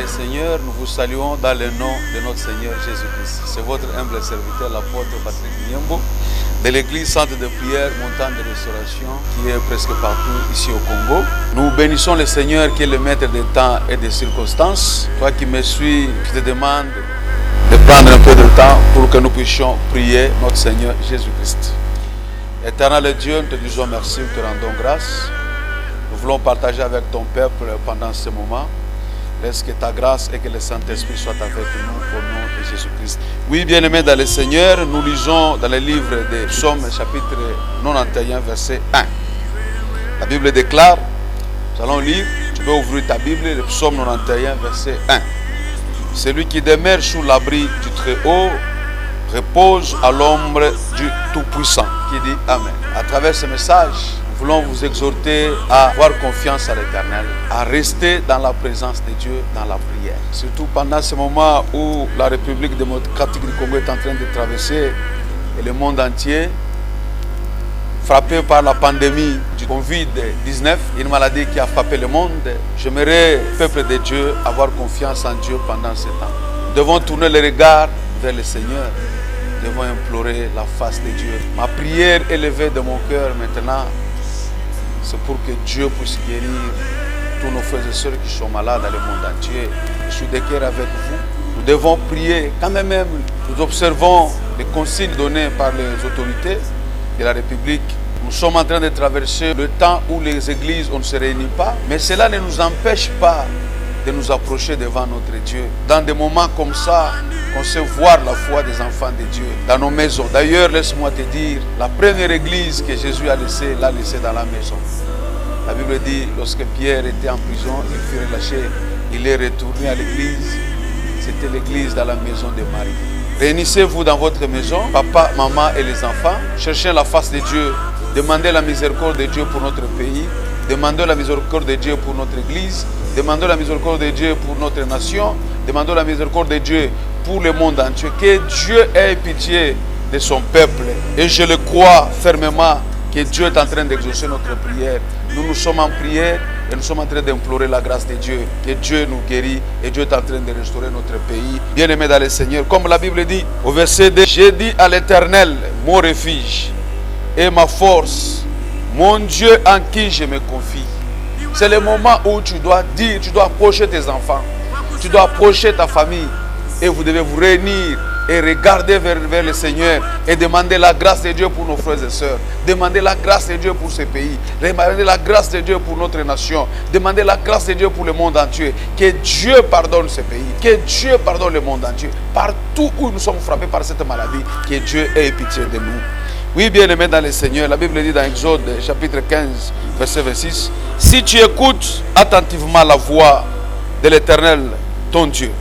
le Seigneur, nous vous saluons dans le nom de notre Seigneur Jésus-Christ. C'est votre humble serviteur, l'apôtre Patrick Nyembo, de l'église Centre de prière Montagne de Restauration, qui est presque partout ici au Congo. Nous bénissons le Seigneur qui est le maître des temps et des circonstances. Toi qui me suis, je te demande de prendre un peu de temps pour que nous puissions prier notre Seigneur Jésus-Christ. Éternel Dieu, nous te disons merci, nous te rendons grâce. Nous voulons partager avec ton peuple pendant ce moment. Laisse que ta grâce et que le Saint-Esprit soient avec nous au nom de Jésus-Christ. Oui, bien-aimés dans le Seigneur, nous lisons dans le livre des Psaumes, chapitre 91, verset 1. La Bible déclare, nous allons lire, tu peux ouvrir ta Bible, le Psaume 91, verset 1. Celui qui demeure sous l'abri du Très-Haut repose à l'ombre du Tout-Puissant. Qui dit Amen. À travers ce message, nous voulons vous exhorter à avoir confiance à l'Éternel, à rester dans la présence de Dieu, dans la prière. Surtout pendant ce moment où la République démocratique du Congo est en train de traverser et le monde entier, frappé par la pandémie du Covid-19, une maladie qui a frappé le monde. J'aimerais, peuple de Dieu, avoir confiance en Dieu pendant ce temps. Nous devons tourner les regards vers le Seigneur. Nous devons implorer la face de Dieu. Ma prière élevée de mon cœur maintenant, c'est pour que Dieu puisse guérir tous nos frères et sœurs qui sont malades dans le monde entier. Je suis de cœur avec vous. Nous devons prier. Quand même nous observons les consignes données par les autorités de la République. Nous sommes en train de traverser le temps où les églises on ne se réunit pas. Mais cela ne nous empêche pas de nous approcher devant notre Dieu. Dans des moments comme ça, on sait voir la foi des enfants de Dieu dans nos maisons. D'ailleurs, laisse-moi te dire, la première église que Jésus a laissée, l'a laissée dans la maison. La Bible dit, lorsque Pierre était en prison, il fut relâché, il est retourné à l'église. C'était l'église dans la maison de Marie. Réunissez-vous dans votre maison, papa, maman et les enfants. Cherchez la face de Dieu. Demandez la miséricorde de Dieu pour notre pays. Demandez la miséricorde de Dieu pour notre église. Demandez la miséricorde de Dieu pour notre nation. Demandez la miséricorde de Dieu pour le monde entier. Que Dieu ait pitié de son peuple. Et je le crois fermement que Dieu est en train d'exaucer notre prière. Nous sommes en prière et nous sommes en train d'implorer la grâce de Dieu. Que Dieu nous guérit et Dieu est en train de restaurer notre pays. Bien-aimés dans le Seigneur, comme la Bible dit au verset 2, j'ai dit à l'Éternel, mon refuge et ma force, mon Dieu en qui je me confie. C'est le moment où tu dois dire, tu dois approcher tes enfants, tu dois approcher ta famille et vous devez vous réunir et regarder vers le Seigneur et demander la grâce de Dieu pour nos frères et sœurs. Demander la grâce de Dieu pour ce pays. Demander la grâce de Dieu pour notre nation. Demander la grâce de Dieu pour le monde entier. Que Dieu pardonne ce pays. Que Dieu pardonne le monde entier. Partout où nous sommes frappés par cette maladie, que Dieu ait pitié de nous. Oui, bien-aimés dans le Seigneur, la Bible dit dans Exode, chapitre 15, verset 26, « Si tu écoutes attentivement la voix de l'Éternel, ton Dieu,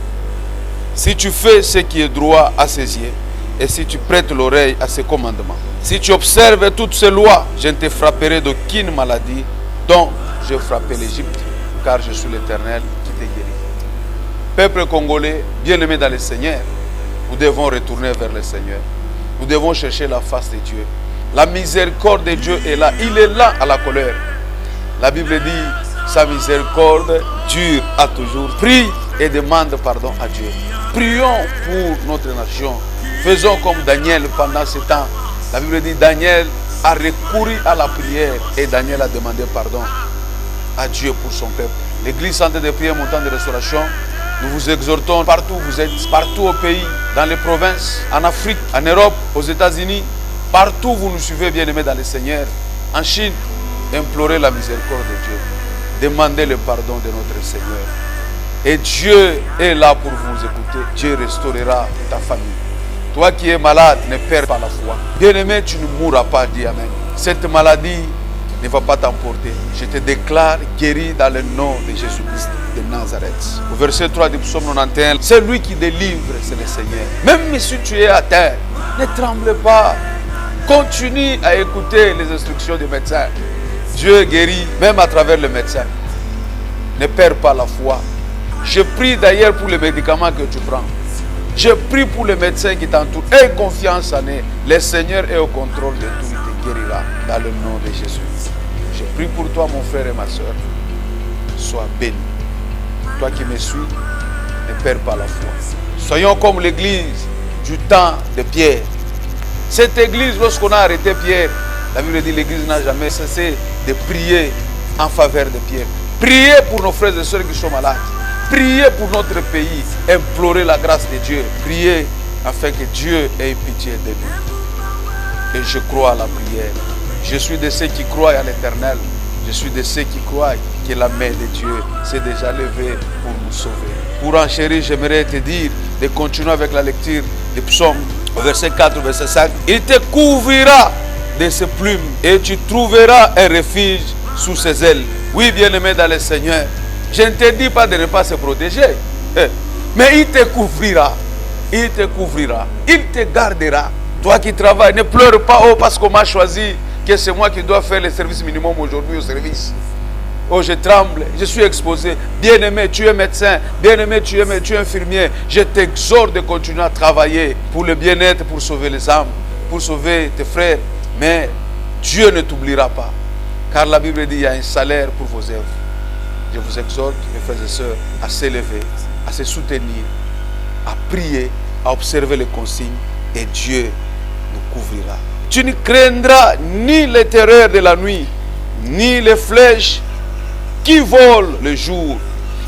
si tu fais ce qui est droit à ses yeux, et si tu prêtes l'oreille à ses commandements, si tu observes toutes ces lois, je ne te frapperai d'aucune maladie dont j'ai frappé l'Égypte, car je suis l'Éternel qui te guérit. » Peuple congolais, bien-aimé dans le Seigneur, nous devons retourner vers le Seigneur. Nous devons chercher la face de Dieu. La miséricorde de Dieu est là. Il est là à la colère. La Bible dit, sa miséricorde dure à toujours. Prie et demande pardon à Dieu. Prions pour notre nation. Faisons comme Daniel pendant ce temps. La Bible dit, Daniel a recouru à la prière et Daniel a demandé pardon à Dieu pour son peuple. L'église Centre de prière Montagne de Restauration, nous vous exhortons partout où vous êtes, partout au pays, dans les provinces, en Afrique, en Europe, aux États-Unis, partout où vous nous suivez, bien-aimés dans le Seigneur, en Chine, implorez la miséricorde de Dieu. Demandez le pardon de notre Seigneur. Et Dieu est là pour vous écouter. Dieu restaurera ta famille. Toi qui es malade, ne perds pas la foi. Bien-aimé, tu ne mourras pas, dis Amen. Cette maladie ne va pas t'emporter. Je te déclare guéri dans le nom de Jésus-Christ de Nazareth. Au verset 3 du psaume 91, c'est lui qui délivre, c'est le Seigneur. Même si tu es à terre, ne tremble pas. Continue à écouter les instructions du médecin. Dieu guérit même à travers le médecin. Ne perds pas la foi. Je prie d'ailleurs pour les médicaments que tu prends. Je prie pour les médecins qui t'entourent. Aie confiance en eux. Le Seigneur est au contrôle de tout. Il te guérira dans le nom de Jésus. Je prie pour toi, mon frère et ma soeur. Sois béni. Toi qui me suis, ne perd pas la foi. Soyons comme l'église du temps de Pierre. Cette église, lorsqu'on a arrêté Pierre, la Bible dit que l'église n'a jamais cessé de prier en faveur de Pierre. Prier pour nos frères et sœurs qui sont malades. Prier pour notre pays. Implorer la grâce de Dieu. Prier afin que Dieu ait pitié de nous. Et je crois à la prière. Je suis de ceux qui croient à l'Éternel. Je suis de ceux qui croient que la main de Dieu s'est déjà levée pour nous sauver. Pour enchérir, j'aimerais te dire de continuer avec la lecture du psaume, verset 4, verset 5. Il te couvrira de ses plumes et tu trouveras un refuge sous ses ailes. Oui, bien-aimé dans le Seigneur, je ne te dis pas de ne pas se protéger, mais il te couvrira. Il te couvrira. Il te gardera. Toi qui travailles, ne pleure pas, oh, parce qu'on m'a choisi, que c'est moi qui dois faire le service minimum aujourd'hui au service. Oh, je tremble, je suis exposé. Bien-aimé, tu es médecin. Bien-aimé, tu es infirmier. Je t'exhorte de continuer à travailler pour le bien-être, pour sauver les âmes, pour sauver tes frères. Mais Dieu ne t'oubliera pas. Car la Bible dit qu'il y a un salaire pour vos œuvres. Je vous exhorte, mes frères et sœurs, à s'élever, à se soutenir, à prier, à observer les consignes. Et Dieu nous couvrira. Tu ne craindras ni les terreurs de la nuit, ni les flèches qui volent le jour,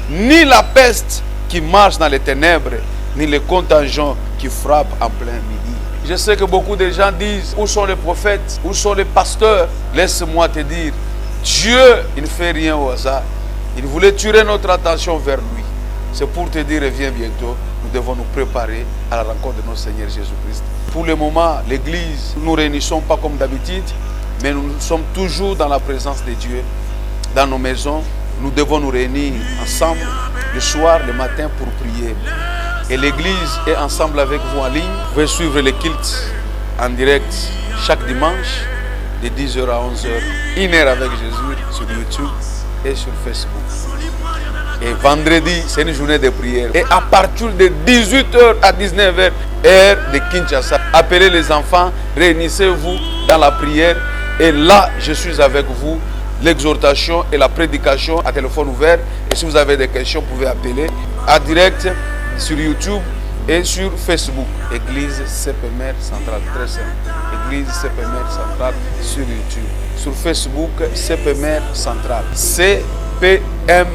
ni la peste qui marche dans les ténèbres, ni les contingents qui frappent en plein midi. Je sais que beaucoup de gens disent, où sont les prophètes, où sont les pasteurs? Laisse-moi te dire, Dieu, il ne fait rien au hasard. Il voulait tirer notre attention vers lui. C'est pour te dire, reviens bientôt. Nous devons nous préparer à la rencontre de notre Seigneur Jésus-Christ. Pour le moment, l'église, nous ne réunissons pas comme d'habitude, mais nous sommes toujours dans la présence de Dieu. Dans nos maisons, nous devons nous réunir ensemble le soir, le matin pour prier. Et l'église est ensemble avec vous en ligne. Vous pouvez suivre les cultes en direct chaque dimanche de 10h à 11h. 1 heure avec Jésus sur YouTube et sur Facebook. Et vendredi, c'est une journée de prière. Et à partir de 18h à 19h, heure de Kinshasa, appelez les enfants, réunissez-vous dans la prière. Et là, je suis avec vous. L'exhortation et la prédication à téléphone ouvert. Et si vous avez des questions, vous pouvez appeler en direct sur YouTube et sur Facebook. Église CPMR Centrale, très simple. Église CPMR Centrale sur YouTube. Sur Facebook, CPMR Centrale. CPMR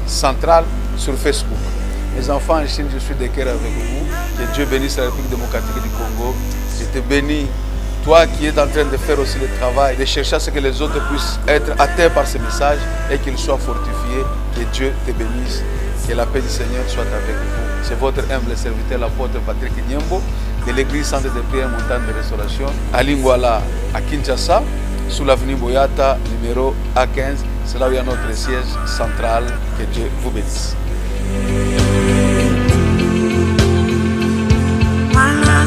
Centrale sur Facebook. Mes enfants en Chine, je suis de cœur avec vous. Que Dieu bénisse la République démocratique du Congo. Je te bénis. Toi qui es en train de faire aussi le travail, de chercher à ce que les autres puissent être atteints par ce message et qu'ils soient fortifiés, que Dieu te bénisse, que la paix du Seigneur soit avec vous. C'est votre humble serviteur, l'apôtre Patrick Niembo, de l'église Centre de prière Montagne de Restauration, à Lingwala, à Kinshasa, sous l'avenue Boyata, numéro A15. C'est là où il y a notre siège central. Que Dieu vous bénisse. My